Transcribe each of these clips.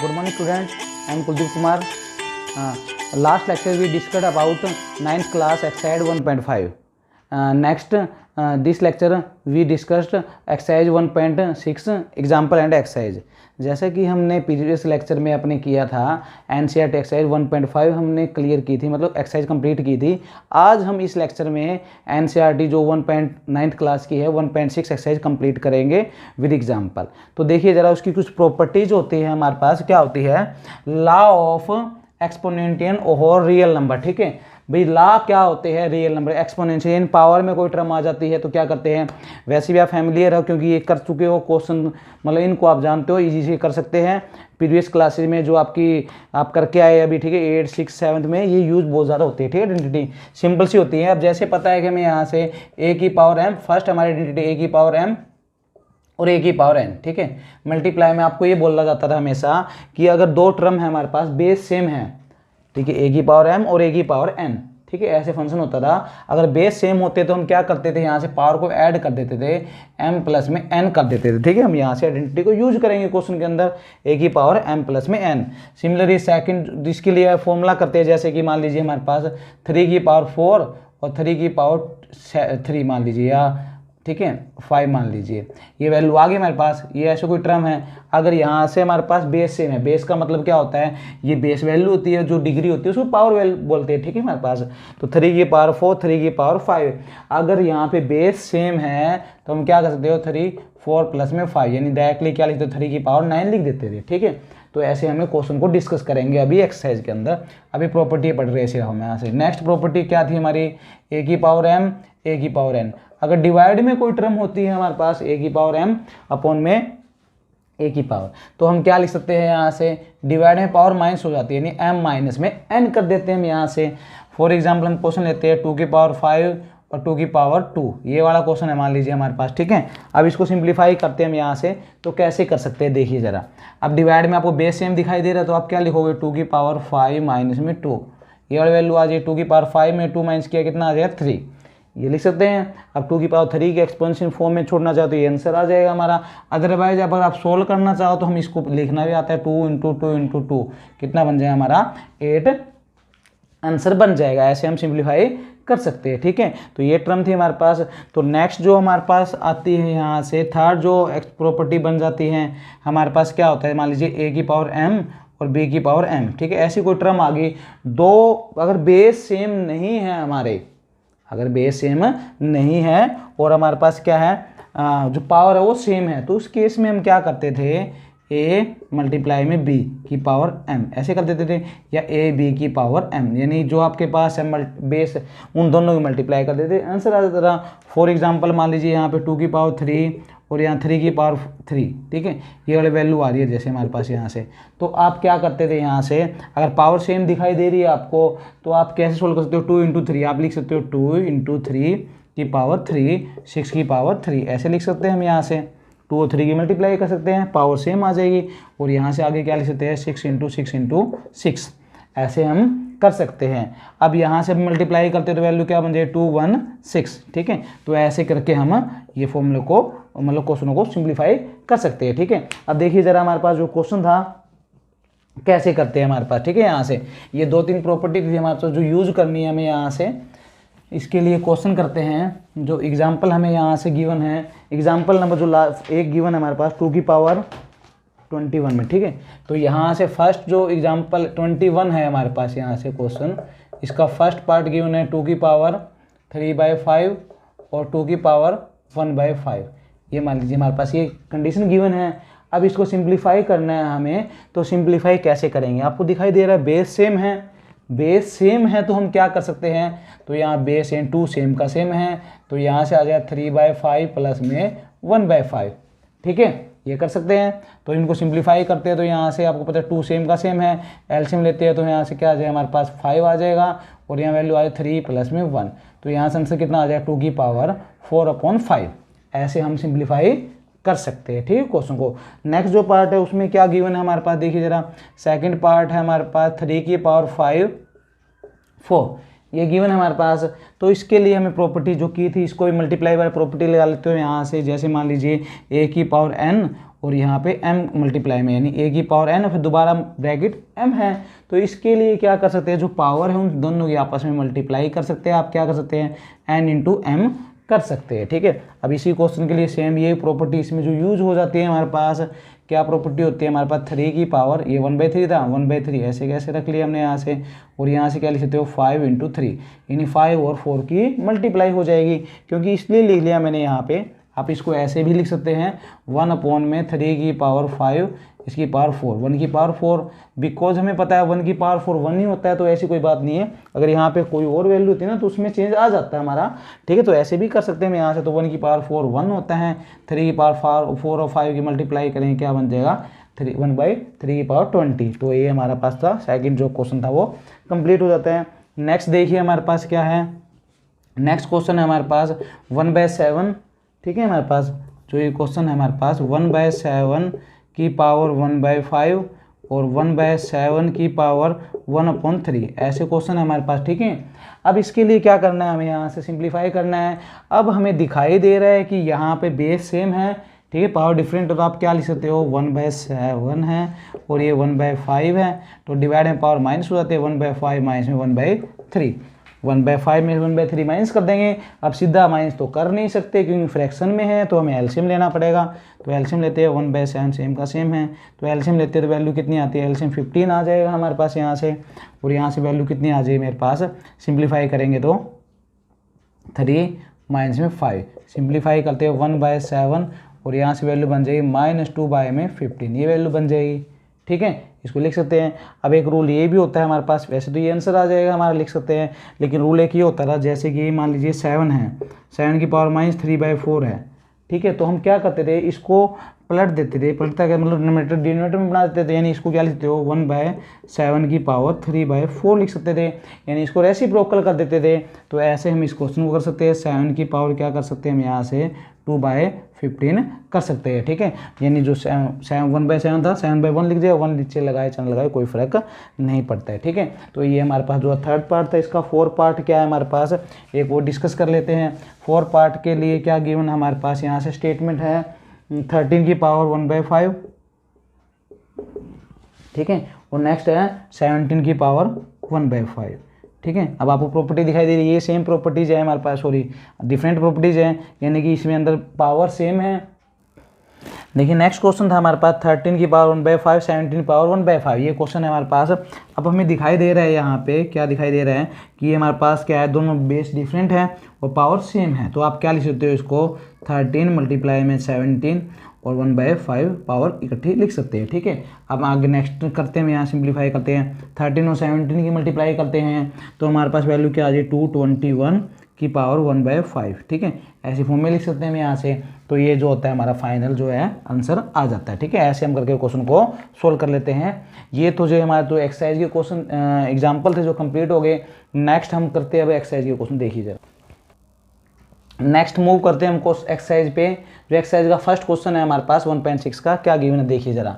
Good morning students, I am Kuldeep Kumar. Last lecture we discussed about 9th class exercise 1.5. Next this lecture we discussed exercise 1.6 example and exercise. जैसा कि हमने previous lecture में अपने किया था NCERT exercise 1.5 हमने clear की थी, मतलब एक्सरसाइज कंप्लीट की थी। आज हम इस लेक्चर में एनसीईआरटी जो 1.9 क्लास की है 1.6 एक्सरसाइज कंप्लीट करेंगे विद एग्जांपल। तो देखिए ज़रा उसकी कुछ प्रॉपर्टीज होती है हमारे पास, क्या होती है, लॉ ऑफ एक्सपोनेंशियल और रियल नंबर। ठीक है भाई, लॉ क्या होते हैं, रियल नंबर एक्सपोनेंशियल इन पावर में कोई टर्म आ जाती है तो क्या करते हैं, वैसे भी आप फैमिलियर हो क्योंकि ये कर चुके हो क्वेश्चन, मतलब इनको आप जानते हो, इजी से कर सकते हैं। प्रीवियस क्लासेज में जो आप करके आए अभी, ठीक है, 8, 6, 7 में ये यूज बहुत ज़्यादा होती है। ठीक है, आइडेंटिटी सिंपल सी होती है। अब जैसे पता है कि हमें यहाँ से ए की पावर एम, फर्स्ट हमारी आइडेंटिटी ए की पावर एम और ए की पावर एन। ठीक है, मल्टीप्लाई में आपको ये बोला जाता था हमेशा कि अगर दो टर्म है हमारे पास बेस सेम है, ठीक है, ए की पावर एम और ए की पावर एन, ठीक है, ऐसे फंक्शन होता था। अगर बेस सेम होते तो हम क्या करते थे, यहाँ से पावर को ऐड कर देते थे, एम प्लस में एन कर देते थे। ठीक है, हम यहाँ से आइडेंटिटी को यूज करेंगे क्वेश्चन के अंदर, ए की पावर एम प्लस में एन। सिमिलरली सेकंड इसके लिए फॉर्मूला करते हैं, जैसे कि मान लीजिए हमारे पास 3 की पावर 4 और 3 की पावर 3 मान लीजिए, या ठीक है 5 मान लीजिए, ये वैल्यू आ गई हमारे पास। ये ऐसे कोई टर्म है, अगर यहाँ से हमारे पास बेस सेम है, बेस का मतलब क्या होता है, ये बेस वैल्यू होती है, जो डिग्री होती है उसको पावर वैल्यू बोलते हैं। ठीक है, हमारे पास तो 3 की पावर 4, 3 की पावर 5, अगर यहाँ पे बेस सेम है तो हम क्या कर सकते हो, 3, 4 प्लस में 5, यानी डायरेक्टली क्या लिखते हो, 3 की पावर 9 लिख देते थे। ठीक है, तो ऐसे हमें क्वेश्चन को डिस्कस करेंगे अभी एक्सरसाइज के अंदर। अभी प्रॉपर्टी पढ़ रहे हैं हम यहाँ से। नेक्स्ट प्रॉपर्टी क्या थी हमारी, ए की पावर एम, ए की पावर एन। अगर डिवाइड में कोई टर्म होती है हमारे पास ए की पावर एम अपॉन में ए की पावर, तो हम क्या लिख सकते हैं, यहाँ से डिवाइड में पावर माइनस हो जाती है, यानी एम माइनस में एन कर देते हैं हम यहाँ से। फॉर एग्जाम्पल हम क्वेश्चन लेते हैं 2 की पावर 5 और 2 की पावर 2, ये वाला क्वेश्चन है मान लीजिए हमारे पास। ठीक है, अब इसको सिंप्लीफाई करते हैं हम यहाँ से, तो कैसे कर सकते हैं देखिए ज़रा। अब डिवाइड में आपको बेस सेम दिखाई दे रहा है तो आप क्या लिखोगे, 2 की पावर 5 माइनस में 2, ये वाली वैल्यू आ जाए, 2 की पावर 5 में 2 माइनस किया कितना आ जाएगा 3, ये लिख सकते हैं। अब 2 की पावर 3 के एक्सपेंशन फॉर्म में छोड़ना चाहो तो ये आंसर आ जाएगा हमारा। अदरवाइज अगर आप सोल्व करना चाहो तो हम इसको लिखना भी आता है, 2 इंटू 2 इंटू 2 कितना बन जाएगा हमारा 8 आंसर बन जाएगा। ऐसे हम सिंप्लीफाई कर सकते हैं। ठीक है, तो ये टर्म थी हमारे पास। तो नेक्स्ट जो हमारे पास आती है यहाँ से थर्ड जो प्रॉपर्टी बन जाती है हमारे पास, क्या होता है, मान लीजिए ए की पावर एम और बी की पावर एम। ठीक है, ऐसी कोई टर्म आ गई, दो अगर बेस सेम नहीं है हमारे, अगर बेस सेम नहीं है और हमारे पास क्या है, जो पावर है वो सेम है, तो उस केस में हम क्या करते थे, ए मल्टीप्लाई में बी की पावर एम ऐसे कर देते थे, या ए बी की पावर एम, यानी जो आपके पास है बेस उन दोनों की मल्टीप्लाई कर देते, आंसर आ जाता था। फॉर एग्जांपल मान लीजिए यहाँ पे 2 की पावर 3 और यहाँ 3 की पावर 3, ठीक है, ये वाली वैल्यू आ रही है जैसे हमारे पास यहाँ से, तो आप क्या करते थे, यहाँ से अगर पावर सेम दिखाई दे रही है आपको तो आप कैसे सोल्व कर सकते हो, 2 इंटू 3 आप लिख सकते हो, 2 इंटू 3 की पावर 3, 6 की पावर 3 ऐसे लिख सकते हैं हम। यहाँ से 2 और 3 की मल्टीप्लाई कर सकते हैं, पावर सेम आ जाएगी, और यहाँ से आगे क्या लिख सकते हैं, 6 इंटू 6 इंटू 6 ऐसे हम कर सकते हैं। अब यहाँ से मल्टीप्लाई करते तो वैल्यू क्या बन जाए, 216। ठीक है, तो ऐसे करके हम ये फॉर्मूले को, मतलब क्वेश्चनों को सिंप्लीफाई कर सकते हैं। ठीक है, अब देखिए ज़रा हमारे पास जो क्वेश्चन था कैसे करते हैं हमारे पास। ठीक है, यहाँ से ये 2-3 प्रॉपर्टी थी हमारे पास जो यूज करनी है हमें। यहाँ से इसके लिए क्वेश्चन करते हैं, जो एग्जाम्पल हमें यहाँ से गिवन है, एग्जाम्पल नंबर जो लास्ट एक गिवन है हमारे पास 2 की पावर 21 में। ठीक है, तो यहाँ से फर्स्ट जो एग्जाम्पल 21 है हमारे पास, यहाँ से क्वेश्चन इसका फर्स्ट पार्ट गिवन है 2 की पावर 3/5 और 2 की पावर 1/5, ये मान लीजिए हमारे पास ये कंडीशन गिवन है। अब इसको सिंप्लीफाई करना है हमें, तो सिंप्लीफाई कैसे करेंगे, आपको दिखाई दे रहा है बेस सेम है, बेस सेम है तो हम क्या कर सकते हैं, तो यहाँ बेस एंड 2 सेम का सेम है, तो यहाँ से आ जाए 3/5 प्लस में 1/5। ठीक है, ये कर सकते हैं। तो इनको सिंप्लीफाई करते हैं तो यहाँ से आपको पता है 2 सेम का सेम है, एलसीएम लेते हैं तो यहाँ से क्या आ जाए हमारे पास 5 आ जाएगा, और यहाँ वैल्यू आ जाए 3 प्लस में 1, तो यहाँ से आंसर कितना आ जाएगा 2 की पावर 4/5। ऐसे हम सिंप्लीफाई कर सकते हैं। ठीक है, क्वेश्चन को। नेक्स्ट जो पार्ट है उसमें क्या गिवन है हमारे पास, देखिए जरा सेकंड पार्ट है हमारे पास 3 की पावर 5 4, ये गिवन है हमारे पास। तो इसके लिए हमें प्रॉपर्टी जो की थी इसको मल्टीप्लाई बाय प्रॉपर्टी लगा लेते हो यहाँ से। जैसे मान लीजिए ए की पावर n और यहाँ पे m मल्टीप्लाई में, यानी ए की पावर n और फिर दोबारा ब्रैकेट m है। तो इसके लिए क्या कर सकते हैं, जो पावर है उन दोनों की आपस में मल्टीप्लाई कर सकते हैं। आप क्या कर सकते हैं, n इंटू m कर सकते हैं। ठीक है, अब इसी क्वेश्चन के लिए सेम ये प्रॉपर्टी इसमें जो यूज हो जाती है हमारे पास, क्या प्रॉपर्टी होती है हमारे पास, 3 की पावर, ये 1/3 था, 1/3 ऐसे कैसे रख लिया हमने यहाँ से, और यहाँ से क्या लिख सकते हो 5 इंटू 3, यानी 5 और 4 की मल्टीप्लाई हो जाएगी। क्योंकि इसलिए लिख लिया मैंने यहाँ पे, आप इसको ऐसे भी लिख सकते हैं 1/3 की पावर 5 इसकी पावर 4, 1 की पावर 4, बिकॉज हमें पता है 1 की पावर 4 1 ही होता है, तो ऐसी कोई बात नहीं है। अगर यहाँ पे कोई और वैल्यू होती है ना तो उसमें चेंज आ जाता है हमारा। ठीक है, तो ऐसे भी कर सकते हैं हम यहाँ से। तो 1 की पावर 4 1 होता है, 3 की पावर 4 और 5 की मल्टीप्लाई करेंगे, क्या बन जाएगा 1/3 की पावर 20। तो ये हमारा पास था, सेकंड जो क्वेश्चन था वो कंप्लीट हो जाता है। नेक्स्ट देखिए हमारे पास क्या है, नेक्स्ट क्वेश्चन है हमारे पास 1/7। ठीक है, हमारे पास जो ये क्वेश्चन है हमारे पास 1/7 की पावर 1/5 और 1/7 की पावर 1/3, ऐसे क्वेश्चन है हमारे पास। ठीक है, अब इसके लिए क्या करना है, हमें यहाँ से सिंप्लीफाई करना है। अब हमें दिखाई दे रहा है कि यहाँ पे बेस सेम है, ठीक है, पावर डिफरेंट, तो आप क्या लिख सकते हो 1/7 है और ये 1/5 है, तो डिवाइड में पावर माइनस हो जाते हैं, 1/5 माइनस में 1/3, 1/5 में 1/3 माइनस कर देंगे। अब सीधा माइनस तो कर नहीं सकते क्योंकि फ्रैक्शन में है, तो हमें एलसीएम लेना पड़ेगा। तो एलसीएम लेते हैं, 1/7 सेम का सेम है, तो एलसीएम लेते हैं तो वैल्यू कितनी आती है, एलसीएम 15 आ जाएगा हमारे पास यहाँ से, और यहाँ से वैल्यू कितनी आ जाएगी मेरे पास, सिंप्लीफाई करेंगे तो 3 माइनस में 5, सिंप्लीफाई करते हैं 1/7 और यहाँ से वैल्यू बन जाएगी -2 में 15, ये वैल्यू बन जाएगी। ठीक है, इसको लिख सकते हैं। अब एक रूल ये भी होता है हमारे पास, वैसे तो ये आंसर आ जाएगा हमारा, लिख सकते हैं, लेकिन रूल एक ये होता था, जैसे कि मान लीजिए 7 है, 7 की पावर -3/4 है। ठीक है, तो हम क्या करते थे, इसको पलट देते थे, पलटता क्या मतलब न्यूमरेटर डिनोमिनेटर में बना देते थे, यानी इसको क्या लिखते हो 1/7 की पावर 3/4 लिख सकते थे, यानी इसको रेसिप्रोकल कर देते थे। तो ऐसे हम इस क्वेश्चन को कर सकते हैं, 7 की पावर क्या कर सकते हैं हम यहाँ से 2/15 कर सकते हैं। ठीक है, यानी जो 1/7 था 7/1 लिख दिया, 1 नीचे लगाए चन लगाए कोई फर्क नहीं पड़ता है। ठीक है, तो ये हमारे पास जो थर्ड पार्ट था, इसका फोर्थ पार्ट क्या है हमारे पास, एक वो डिस्कस कर लेते हैं। फोर्थ पार्ट के लिए क्या गिवन हमारे पास यहाँ से स्टेटमेंट है 13 की पावर 1/5। ठीक है, और नेक्स्ट है 17 की पावर 1/5। ठीक है, अब आपको प्रॉपर्टी दिखाई दे रही है, ये सेम प्रॉपर्टीज है हमारे पास, सॉरी डिफरेंट प्रॉपर्टीज है, यानी कि इसमें अंदर पावर सेम है। देखिए नेक्स्ट क्वेश्चन था हमारे पास 13 की पावर 1/5, 17 की पावर 1/5, ये क्वेश्चन है हमारे पास। अब हमें दिखाई दे रहा है यहाँ पे, क्या दिखाई दे रहा है कि ये हमारे पास क्या है, दोनों बेस डिफरेंट है और पावर सेम है। तो आप क्या लिख सकते हो, इसको 13 मल्टीप्लाई में 17 और 1/5 पावर इकट्ठी लिख सकते हैं। ठीक है, अब आगे नेक्स्ट करते हैं, यहाँ सिंप्लीफाई करते हैं, 13 और 17 की मल्टीप्लाई करते हैं, तो हमारे पास वैल्यू क्या आ जाए 221 की पावर 1/5। ठीक है, ऐसी फॉर्म में लिख सकते हैं हम यहाँ से। तो ये जो होता है हमारा फाइनल जो है आंसर आ जाता है। ठीक है, ऐसे हम करके क्वेश्चन को सोल्व कर लेते हैं। ये तो जो हमारे तो एक्सरसाइज के क्वेश्चन एग्जाम्पल थे जो कंप्लीट हो गए। नेक्स्ट हम करते हैं अब एक्सरसाइज के क्वेश्चन, देखिए जरा। नेक्स्ट मूव करते हैं हम एक्सरसाइज पे। जो एक्सरसाइज का फर्स्ट क्वेश्चन है हमारे पास 1.6 का, क्या गिवन है देखिए जरा।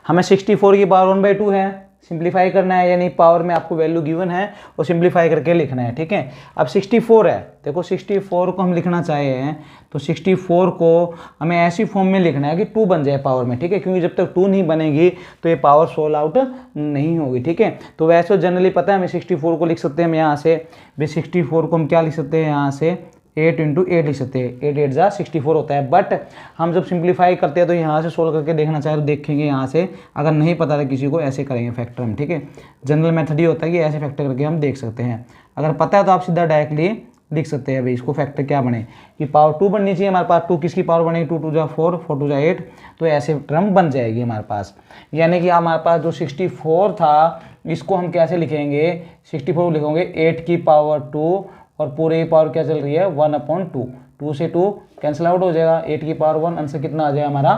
हमें 64 की पावर 1/2 है, सिंप्लीफाई करना है, यानी पावर में आपको वैल्यू गिवन है और सिंप्लीफाई करके लिखना है। ठीक है, अब 64 है, देखो 64 को हम लिखना चाहे हैं तो 64 को हमें ऐसी फॉर्म में लिखना है कि 2 बन जाए पावर में। ठीक है, क्योंकि जब तक 2 नहीं बनेगी तो ये पावर सोल्व आउट नहीं होगी। ठीक है, तो वैसे जनरली पता है हमें 64 को लिख सकते हैं हम यहाँ से, वे 64 को हम क्या लिख सकते हैं यहाँ से 8 × 8 लिख सकते हैं, 8 8 जा 64 होता है। बट हम जब सिंप्लीफाई करते हैं तो यहाँ से सोल्व करके देखना चाहे तो देखेंगे यहाँ से, अगर नहीं पता था किसी को ऐसे करेंगे फैक्टर हम। ठीक है, जनरल मेथड ये होता है कि ऐसे फैक्टर करके हम देख सकते हैं। अगर पता है तो आप सीधा डायरेक्टली लिख सकते हैं भाई इसको फैक्टर क्या बने, कि पावर 2 बननी चाहिए हमारे पास। 2 किसकी पावर बनेगी, 2 2 जा 4, 4 2 जा 8, तो ऐसे टर्म बन जाएगी हमारे पास। यानी कि हमारे पास जो 64 था इसको हम कैसे लिखेंगे, 64 लिखेंगे 8 की पावर 2 और पूरे की पावर क्या चल रही है 1/2, 2 से 2 कैंसिल आउट हो जाएगा, 8 की पावर 1, आंसर कितना आ जाएगा हमारा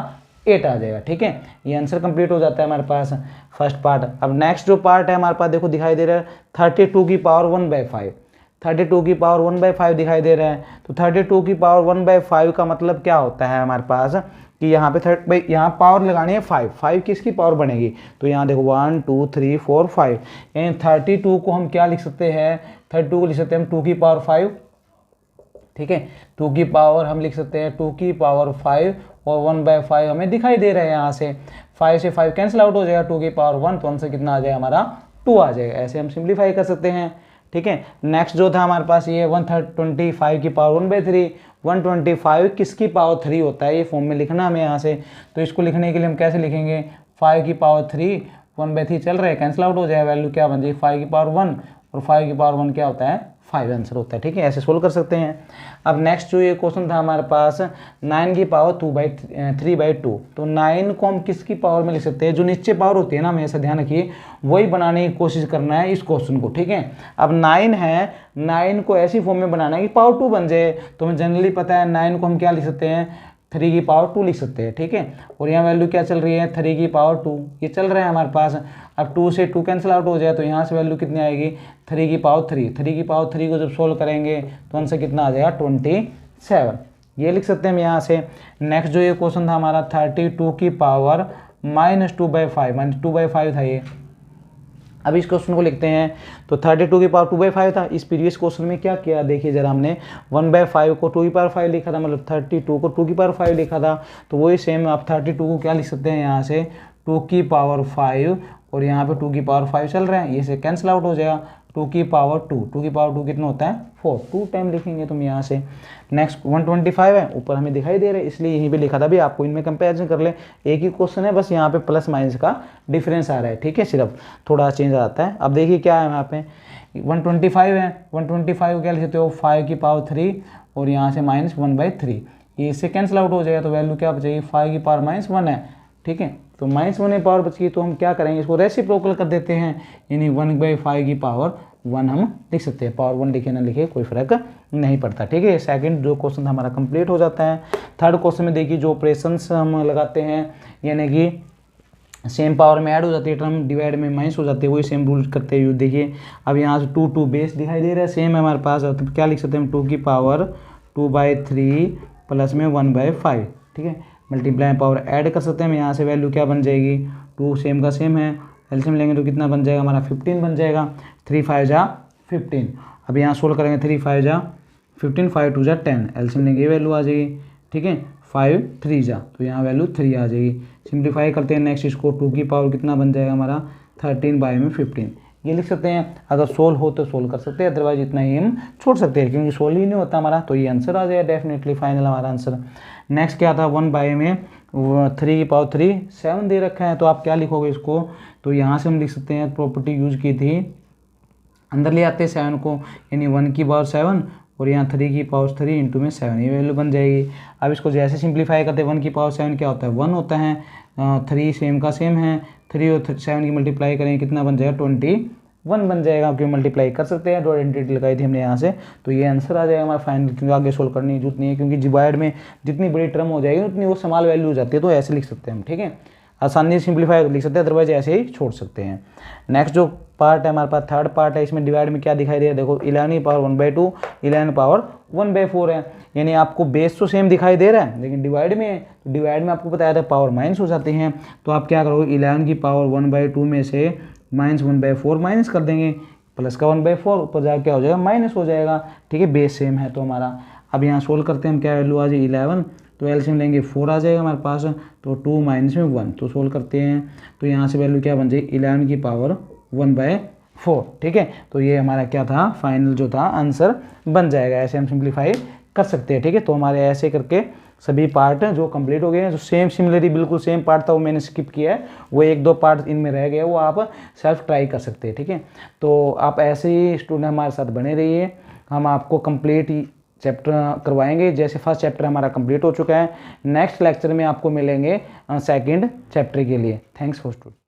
8 आ जाएगा। ठीक है, ये आंसर कंप्लीट हो जाता है हमारे पास फर्स्ट पार्ट। अब नेक्स्ट जो पार्ट है हमारे पास देखो दिखाई दे रहा है 32 की पावर 1/5, 32 की पावर 1/5 दिखाई दे रहा है। तो 32 की पावर 1/5 का मतलब क्या होता है हमारे पास कि यहाँ पे भाई यहाँ पावर लगानी है 5 किसकी पावर बनेगी, तो यहाँ देखो 1 2 3 4 5, यानी 32 को हम क्या लिख सकते हैं, 32 को लिख सकते हैं हम 2 की पावर 5, ठीक है, 2 की पावर हम लिख सकते हैं 2 की पावर 5 और 1/5 हमें दिखाई दे रहा है, यहाँ से 5 से 5 कैंसिल आउट हो जाएगा, 2 की पावर 1, तो आंसर कितना आ जाएगा हमारा 2 आ जाएगा। ऐसे हम सिंप्लीफाई कर सकते हैं, ठीक है। नेक्स्ट जो था हमारे पास ये 125 की पावर 1/3, 125 किसकी पावर 3 होता है, ये फॉर्म में लिखना हमें यहाँ से, तो इसको लिखने के लिए हम कैसे लिखेंगे, 5 की पावर 3 1/3 चल रहा है, कैंसिल आउट हो जाएगा, वैल्यू क्या बन जाएगी 5 की पावर 1 और 5 की पावर 1 क्या होता है 5 आंसर होता है, ठीक है। ऐसे सोल्व कर सकते हैं। अब नेक्स्ट जो ये क्वेश्चन था हमारे पास 9 की पावर 3/2, तो 9 को हम किसकी पावर में लिख सकते हैं, जो नीचे पावर होती है ना, हमें ऐसा ध्यान रखिए, वही बनाने की कोशिश करना है इस क्वेश्चन को, ठीक है। अब 9 है, 9 को ऐसी फॉर्म में बनाना है कि पावर 2 बन जाए, तो हमें जनरली पता है 9 को हम क्या लिख सकते हैं 3 की पावर 2 लिख सकते हैं, ठीक है। और यहाँ वैल्यू क्या चल रही है 3 की पावर 2, ये चल रहा है हमारे पास। अब 2 से 2 कैंसिल आउट हो जाए, तो यहाँ से वैल्यू कितनी आएगी 3 की पावर 3, 3 की पावर 3 को जब सोल्व करेंगे तो आंसर कितना आ जाएगा 27, ये लिख सकते हैं हम यहाँ से। नेक्स्ट जो ये क्वेश्चन था हमारा 32 की पावर -2/5, -2/5 था ये। अब इस क्वेश्चन को लिखते हैं, तो 32 की पावर 2/5 था। इस प्रीवियस क्वेश्चन में क्या किया देखिए जरा, हमने 1/5 को 2 की पावर 5 लिखा था, मतलब 32 को 2 की पावर 5 लिखा था, तो वही सेम आप 32 को क्या लिख सकते हैं यहाँ से 2 की पावर 5, और यहाँ पे 2 की पावर 5 चल रहे हैं, ये से कैंसिल आउट हो जाएगा, 2 की पावर 2 की पावर 2 कितना होता है 4, 2 टाइम लिखेंगे तुम यहाँ से। नेक्स्ट 125 है, ऊपर हमें दिखाई दे रहा है इसलिए यहीं पे लिखा था, भी आपको इनमें कंपैरिजन कर ले, एक ही क्वेश्चन है, बस यहाँ पे प्लस माइनस का डिफरेंस आ रहा है, ठीक है, सिर्फ थोड़ा चेंज आता है। अब देखिए क्या है यहाँ पे 125 है, 125 को क्या लिख सकते हो 5 की पावर 3 और यहाँ से -1/3, ये इससे कैंसिल आउट हो जाएगा, तो वैल्यू क्या बचेगी 5 की पावर -1 है, ठीक है। तो -1 पावर बच गई, तो हम क्या करेंगे इसको रेसिप्रोकल कर देते हैं, यानी 1/5 की पावर 1 हम लिख सकते हैं, पावर 1 लिखे ना लिखे कोई फर्क नहीं पड़ता, ठीक है। सेकंड जो क्वेश्चन हमारा कंप्लीट हो जाता है। थर्ड क्वेश्चन में देखिए जो ऑपरेशंस हम लगाते हैं, यानी कि सेम पावर में ऐड हो जाती है टर्म, डिवाइड में माइनस हो जाती है, वही सेम रूल करते हुए देखिए। अब यहाँ से 2 बेस दिखाई दे रहा है, सेम है हमारे पास, तो क्या लिख सकते हैं हम 2 की पावर 2/3 प्लस में 1/5, ठीक है, मल्टीप्लाई पावर ऐड कर सकते हैं हम, यहाँ से वैल्यू क्या बन जाएगी 2 सेम का सेम है, एलसीएम लेंगे तो कितना बन जाएगा हमारा 15 बन जाएगा, 3 5 जा 15। अब यहाँ सोल्व करेंगे 3 5 जा 15, 5 2 जा 10, एलसीएम लेंगे ये वैल्यू आ जाएगी, ठीक है, 5 3 जा, तो यहाँ वैल्यू 3 आ जाएगी। सिंप्लीफाई करते हैं नेक्स्ट इसको, 2 की पावर कितना बन जाएगा हमारा 13/15, ये लिख सकते हैं। अगर सोल्व हो तो सोल्व कर सकते हैं, अदरवाइज इतना ही हम छोड़ सकते हैं, क्योंकि सोल्व ही नहीं होता हमारा, तो ये आंसर आ जाएगा डेफिनेटली फाइनल हमारा आंसर। नेक्स्ट क्या था 1 में 3 की पावर 3 7 दे रखा है, तो आप क्या लिखोगे इसको, तो यहाँ से हम लिख सकते हैं प्रॉपर्टी यूज की थी, अंदर ले आते हैं 7 को, यानी 1 की पावर 7 और यहाँ 3 की पावर 3 इंटू में 7, ये वैल्यू बन जाएगी। अब इसको जैसे सिंप्लीफाई करते हैं 1 की पावर 7 क्या होता है 1 होता है, 3 सेम का सेम है, 3 और 7 की मल्टीप्लाई करेंगे कितना बन जाएगा 21 बन जाएगा, क्योंकि मल्टीप्लाई कर सकते हैं, जो आइडेंटिटी लगाई थी हमने यहाँ से, तो ये आंसर आ जाएगा हमारा फाइनल, क्योंकि आगे सोल्व करने की जरूरत नहीं है, क्योंकि डिवाइड में जितनी बड़ी टर्म हो जाएगी उतनी वो स्मॉल वैल्यू हो जाती है, तो ऐसे लिख सकते हैं हम, ठीक है, आसानी से सिंप्लीफाई लिख सकते हैं, अदरवाइज ऐसे ही छोड़ सकते हैं। नेक्स्ट जो पार्ट है हमारे पास थर्ड पार्ट है, इसमें डिवाइड में क्या दिखाई दे रहा है देखो 11 की पावर 1/2, 11 पावर 1/4 है, यानी आपको बेस तो सेम दिखाई दे रहा है लेकिन डिवाइड में है, तो डिवाइड में आपको बताया था पावर माइनस हो जाती हैं, तो आप क्या करोगे 11 की पावर 1/2 में से -1/4 माइनस कर देंगे, प्लस का 1/4 ऊपर जाकर क्या हो जाएगा माइनस हो जाएगा, ठीक है, बेस सेम है तो हमारा। अब यहाँ सोल्व करते हैं हम, क्या वैल्यू आ जाएगी 11, तो एलसीएम लेंगे 4 आ जाएगा हमारे पास, तो 2 माइनस में 1, तो सोल्व करते हैं, तो यहाँ से वैल्यू क्या बन जाएगी 11 की पावर 1/4, ठीक है, तो ये हमारा क्या था फाइनल जो था आंसर बन जाएगा, ऐसे हम सिंप्लीफाई कर सकते हैं, ठीक है। तो हमारे ऐसे करके सभी पार्ट जो कंप्लीट हो गए हैं, जो सेम सिमिलरली बिल्कुल सेम पार्ट था वो मैंने स्किप किया है, वो 1-2 पार्ट इनमें रह गए, वो आप सेल्फ ट्राई कर सकते हैं, ठीक है। तो आप ऐसे ही स्टूडेंट हमारे साथ बने रहिए, हम आपको कंप्लीट चैप्टर करवाएंगे, जैसे फर्स्ट चैप्टर हमारा कंप्लीट हो चुका है, नेक्स्ट लेक्चर में आपको मिलेंगे सेकंड चैप्टर के लिए। Thanks for student.